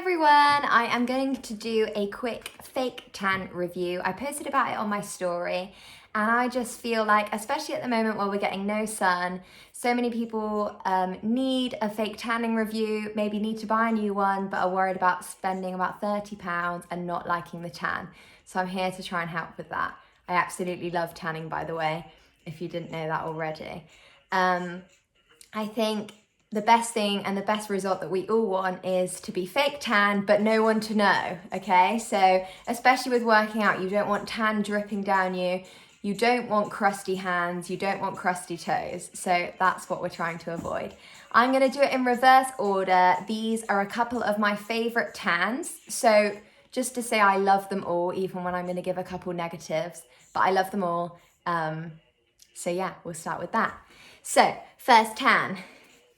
everyone, I am going to do a quick fake tan review. I posted about it on my story and I just feel like, especially at the moment while we're getting no sun, so many people need a fake tanning review, maybe need to buy a new one but are worried about spending about £30 and not liking the tan. So I'm here to try and help with that. I absolutely love tanning, by the way, if you didn't know that already. I think the best thing and the best result that we all want is to be fake tan, but no one to know, okay? So especially with working out, you don't want tan dripping down you. You don't want crusty hands. You don't want crusty toes. So that's what we're trying to avoid. I'm gonna do it in reverse order. These are a couple of my favorite tans. So just to say I love them all, even when I'm gonna give a couple negatives, but I love them all. So yeah, we'll start with that. So first tan.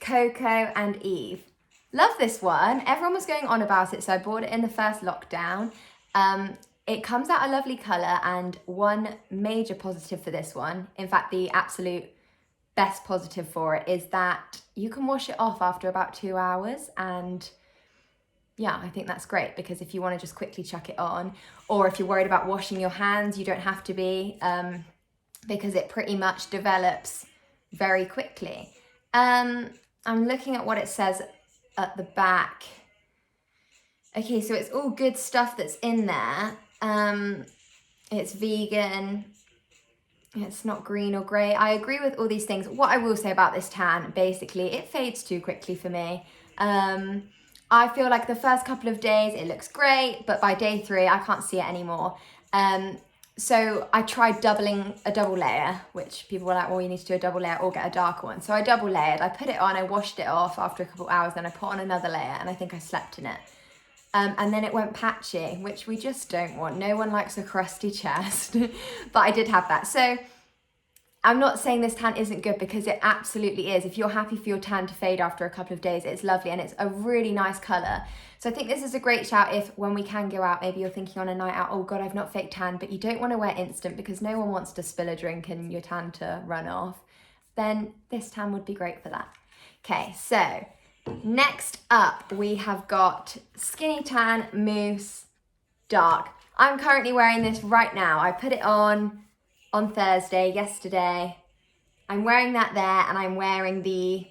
Coco and Eve. Love this one. Everyone was going on about it, so I bought it in the first lockdown. It comes out a lovely colour, and one major positive for this one, in fact the absolute best positive for it, is that you can wash it off after about 2 hours, and yeah, I think that's great because if you want to just quickly chuck it on, or if you're worried about washing your hands, you don't have to be, because it pretty much develops very quickly. I'm looking at what it says at the back. Okay, so it's all good stuff that's in there. It's vegan. It's not green or grey. I agree with all these things. What I will say about this tan, basically, it fades too quickly for me. I feel like the first couple of days it looks great, but by day 3 I can't see it anymore. So I tried doubling a double layer, which people were like, well, you need to do a double layer or get a darker one. So I double layered, I put it on, I washed it off after a couple of hours, then I put on another layer and I think I slept in it. And then it went patchy, which we just don't want. No one likes a crusty chest, but I did have that. So I'm not saying this tan isn't good because it absolutely is. If you're happy for your tan to fade after a couple of days, it's lovely and it's a really nice colour. So I think this is a great shout if when we can go out, maybe you're thinking on a night out, oh God, I've not fake tan, but you don't want to wear instant because no one wants to spill a drink and your tan to run off, then this tan would be great for that. Okay, so next up we have got Skinny Tan Mousse Dark. I'm currently wearing this right now. I put it on Thursday, yesterday. I'm wearing that there, and I'm wearing the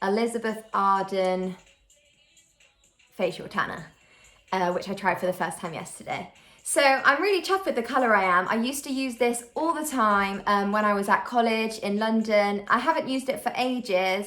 Elizabeth Arden facial tanner, which I tried for the first time yesterday. So I'm really chuffed with the colour I am. I used to use this all the time when I was at college in London. I haven't used it for ages,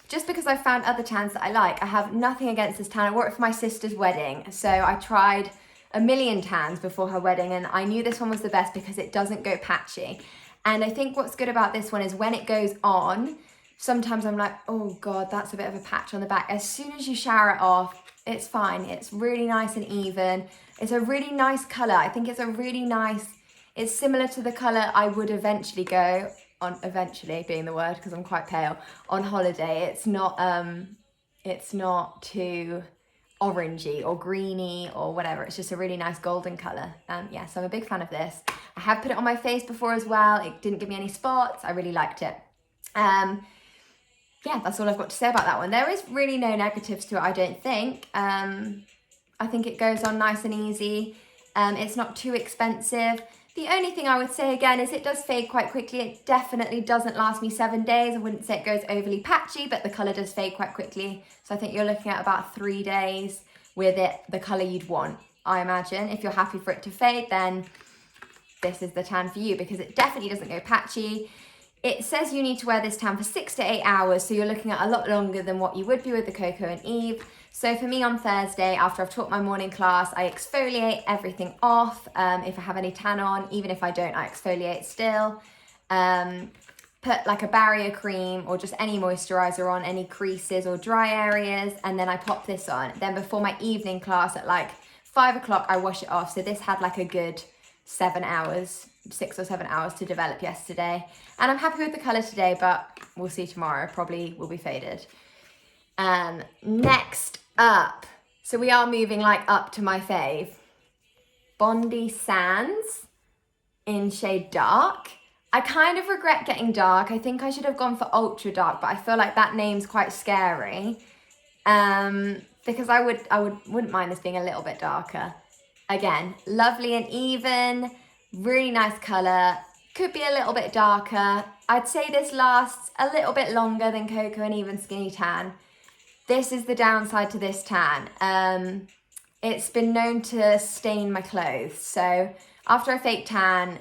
just because I found other tans that I like. I have nothing against this tan. I wore it for my sister's wedding, so I tried a million tans before her wedding, and I knew this one was the best because it doesn't go patchy. And I think what's good about this one is when it goes on, sometimes I'm like, oh God, that's a bit of a patch on the back. As soon as you shower it off, it's fine. It's really nice and even. It's a really nice colour. I think it's a really nice, it's similar to the colour I would eventually go on, eventually being the word because I'm quite pale, on holiday. It's not too orangey or greeny or whatever. It's just a really nice golden colour. Yeah, so I'm a big fan of this. I have put it on my face before as well. It didn't give me any spots. I really liked it. Yeah, that's all I've got to say about that one. There is really no negatives to it, I don't think. I think it goes on nice and easy. It's not too expensive. The only thing I would say again is it does fade quite quickly. It definitely doesn't last me 7 days. I wouldn't say it goes overly patchy, but the colour does fade quite quickly. So I think you're looking at about 3 days with it, the colour you'd want, I imagine. If you're happy for it to fade, then this is the tan for you because it definitely doesn't go patchy. It says you need to wear this tan for 6 to 8 hours, so you're looking at a lot longer than what you would be with the Coco and Eve. So for me on Thursday, after I've taught my morning class, I exfoliate everything off. If I have any tan on, even if I don't, I exfoliate still. Put like a barrier cream or just any moisturizer on any creases or dry areas, and then I pop this on. Then before my evening class at like 5 o'clock, I wash it off. So this had like a good 7 hours, 6 or 7 hours to develop yesterday. And I'm happy with the colour today, but we'll see tomorrow. Probably will be faded. Next up, so we are moving like up to my fave. Bondi Sands in shade dark. I kind of regret getting dark. I think I should have gone for ultra dark, but I feel like that name's quite scary. because I wouldn't mind this being a little bit darker. Again, lovely and even, really nice colour. Could be a little bit darker. I'd say this lasts a little bit longer than Coco and Even Skinny Tan. This is the downside to this tan. It's been known to stain my clothes. So after a fake tan,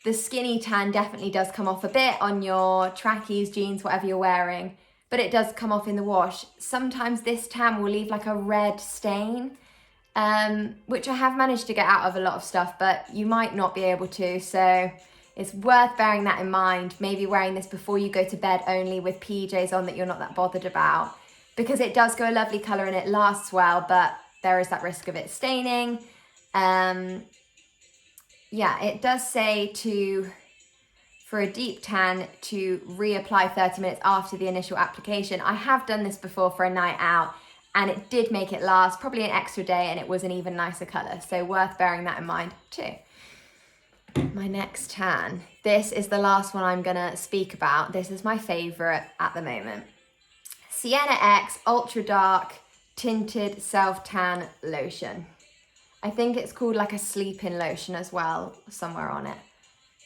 the skinny tan definitely does come off a bit on your trackies, jeans, whatever you're wearing, but it does come off in the wash. Sometimes this tan will leave like a red stain, which I have managed to get out of a lot of stuff, but you might not be able to. So it's worth bearing that in mind. Maybe wearing this before you go to bed only with PJs on that you're not that bothered about, because it does go a lovely colour and it lasts well, but there is that risk of it staining. Yeah, it does say for a deep tan to reapply 30 minutes after the initial application. I have done this before for a night out and it did make it last probably an extra day, and it was an even nicer colour. So worth bearing that in mind too. My next tan. This is the last one I'm gonna speak about. This is my favourite at the moment. Sienna X Ultra Dark Tinted Self Tan Lotion. I think it's called like a sleep-in lotion as well, somewhere on it.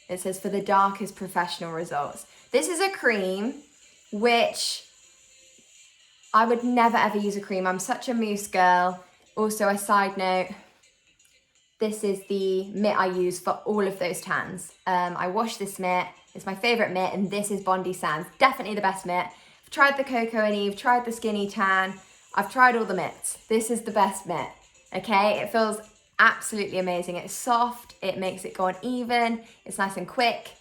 It says for the darkest professional results. This is a cream, which I would never ever use a cream. I'm such a mousse girl. Also, a side note, this is the mitt I use for all of those tans. I wash this mitt, it's my favourite mitt, and this is Bondi Sands. Definitely the best mitt. I've tried the Coco and Eve, tried the Skinny Tan. I've tried all the mitts. This is the best mitt. Okay, it feels absolutely amazing. It's soft, it makes it go on even, it's nice and quick,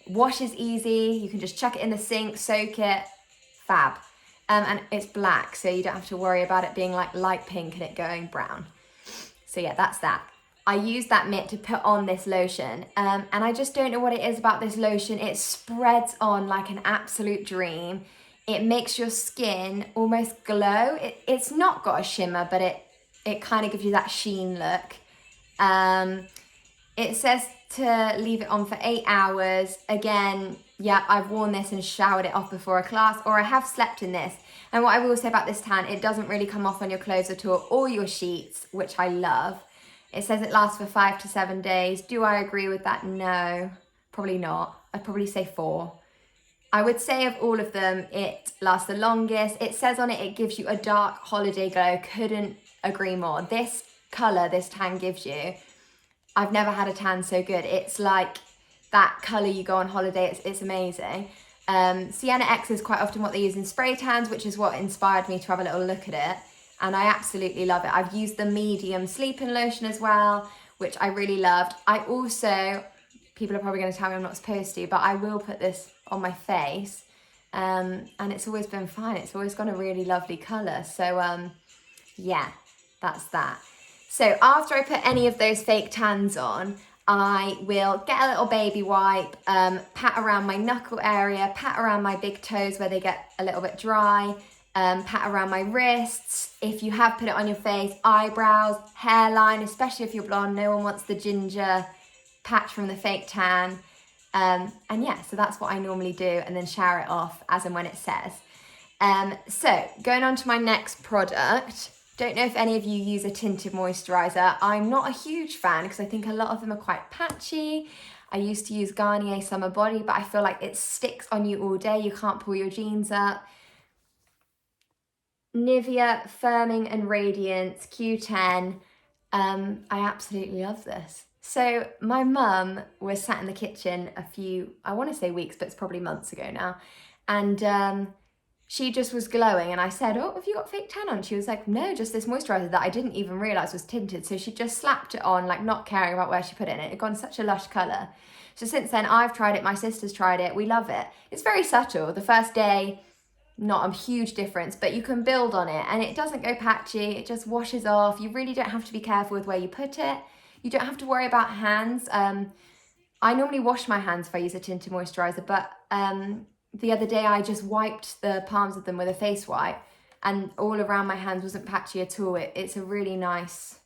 washes easy, you can just chuck it in the sink, soak it, fab. And it's black, so you don't have to worry about it being like light pink and it going brown. So yeah, that's that. I use that mitt to put on this lotion, and I just don't know what it is about this lotion. It spreads on like an absolute dream. It makes your skin almost glow. It's not got a shimmer, but it kind of gives you that sheen look. It says to leave it on for 8 hours. Again, yeah, I've worn this and showered it off before a class, or I have slept in this. And what I will say about this tan, it doesn't really come off on your clothes at all, or your sheets, which I love. It says it lasts for 5 to 7 days. Do I agree with that? No, probably not. I'd probably say 4. I would say of all of them, it lasts the longest. It says on it, it gives you a dark holiday glow. Couldn't agree more. This colour this tan gives you, I've never had a tan so good. It's like that colour you go on holiday. It's amazing. Sienna X is quite often what they use in spray tans, which is what inspired me to have a little look at it. And I absolutely love it. I've used the medium sleep-in lotion as well, which I really loved. I also, people are probably going to tell me I'm not supposed to, but I will put this on my face. And it's always been fine. It's always got a really lovely colour. So yeah, that's that. So after I put any of those fake tans on, I will get a little baby wipe, pat around my knuckle area, pat around my big toes where they get a little bit dry, pat around my wrists. If you have put it on your face, eyebrows, hairline, especially if you're blonde, no one wants the ginger patch from the fake tan. And yeah, so that's what I normally do, and then shower it off as and when it says. So going on to my next product. Don't know if any of you use a tinted moisturizer. I'm not a huge fan because I think a lot of them are quite patchy. I used to use Garnier Summer Body, but I feel like it sticks on you all day. You can't pull your jeans up. Nivea Firming and Radiance Q10. I absolutely love this. So my mum was sat in the kitchen a few, I want to say weeks, but it's probably months ago now. And she just was glowing, and I said, oh, have you got fake tan on? She was like, no, just this moisturizer that I didn't even realise was tinted. So she just slapped it on, like not caring about where she put it in. It had gone such a lush colour. So since then, I've tried it, my sister's tried it, we love it. It's very subtle. The first day, not a huge difference, but you can build on it, and it doesn't go patchy, it just washes off. You really don't have to be careful with where you put it. You don't have to worry about hands. I normally wash my hands if I use a tinted moisturizer, but the other day I just wiped the palms of them with a face wipe, and all around my hands wasn't patchy at all. It's a really nice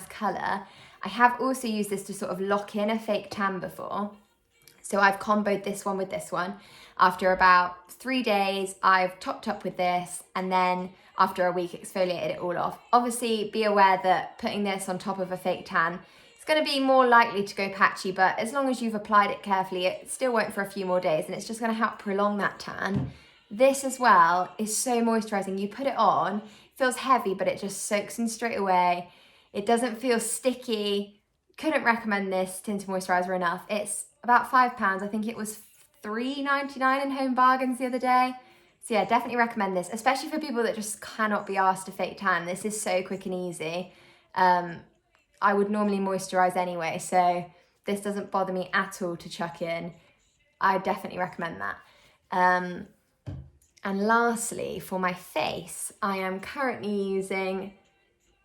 colour. I have also used this to sort of lock in a fake tan before. So I've comboed this one with this one. After about 3 days, I've topped up with this, and then after a week, exfoliated it all off. Obviously, be aware that putting this on top of a fake tan, it's going to be more likely to go patchy, but as long as you've applied it carefully, it still won't for a few more days, and it's just going to help prolong that tan. This as well is so moisturizing. You put it on, it feels heavy, but it just soaks in straight away. It doesn't feel sticky. Couldn't recommend this tinted moisturizer enough. It's about £5. I think it was $3.99 in Home Bargains the other day. So yeah, definitely recommend this, especially for people that just cannot be asked to fake tan. This is so quick and easy. I would normally moisturize anyway, so this doesn't bother me at all to chuck in. I definitely recommend that. And lastly, for my face, I am currently using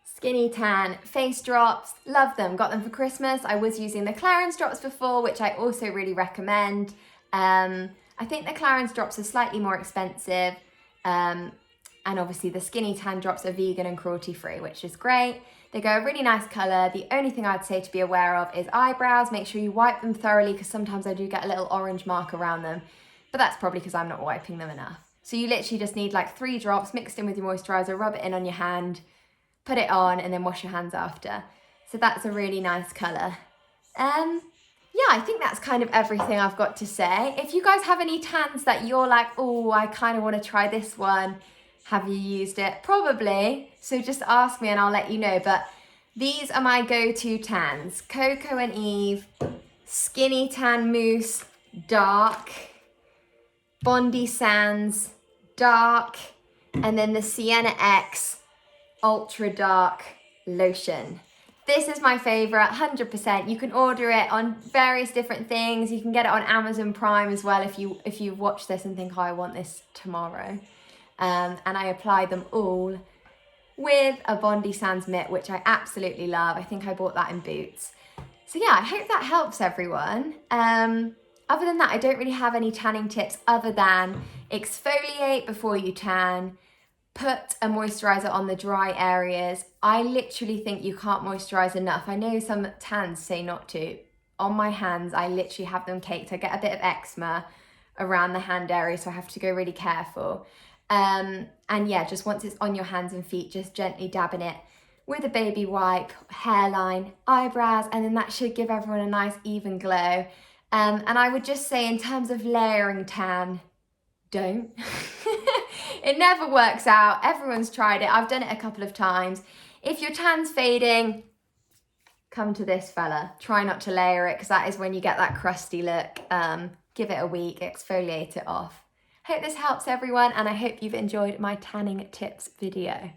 Skinny Tan face drops. Love them, got them for Christmas. I was using the Clarins drops before, which I also really recommend. I think the Clarins drops are slightly more expensive. And obviously the Skinny Tan drops are vegan and cruelty free, which is great. They go a really nice colour. The only thing I'd say to be aware of is eyebrows. Make sure you wipe them thoroughly, because sometimes I do get a little orange mark around them, but that's probably because I'm not wiping them enough. So you literally just need like 3 drops mixed in with your moisturiser, rub it in on your hand, put it on, and then wash your hands after. So that's a really nice colour. Yeah, I think that's kind of everything I've got to say. If you guys have any tans that you're like, oh, I kind of want to try this one, have you used it? Probably. So just ask me and I'll let you know. But these are my go-to tans. Coco and Eve, Skinny Tan Mousse, dark. Bondi Sands, dark. And then the Sienna X Ultra Dark Lotion. This is my favourite, 100%. You can order it on various different things. You can get it on Amazon Prime as well if you watch this and think, oh, I want this tomorrow. And I apply them all with a Bondi Sands mitt, which I absolutely love. I think I bought that in Boots. So yeah, I hope that helps everyone. Other than that, I don't really have any tanning tips other than exfoliate before you tan. Put a moisturiser on the dry areas. I literally think you can't moisturise enough. I know some tans say not to. On my hands, I literally have them caked. I get a bit of eczema around the hand area, so I have to go really careful. And yeah, just once it's on your hands and feet, just gently dabbing it with a baby wipe, hairline, eyebrows, and then that should give everyone a nice even glow. And I would just say in terms of layering tan, don't. It never works out. Everyone's tried it. I've done it a couple of times. If your tan's fading, come to this fella. Try not to layer it, because that is when you get that crusty look. Give it a week, exfoliate it off. Hope this helps everyone, and I hope you've enjoyed my tanning tips video.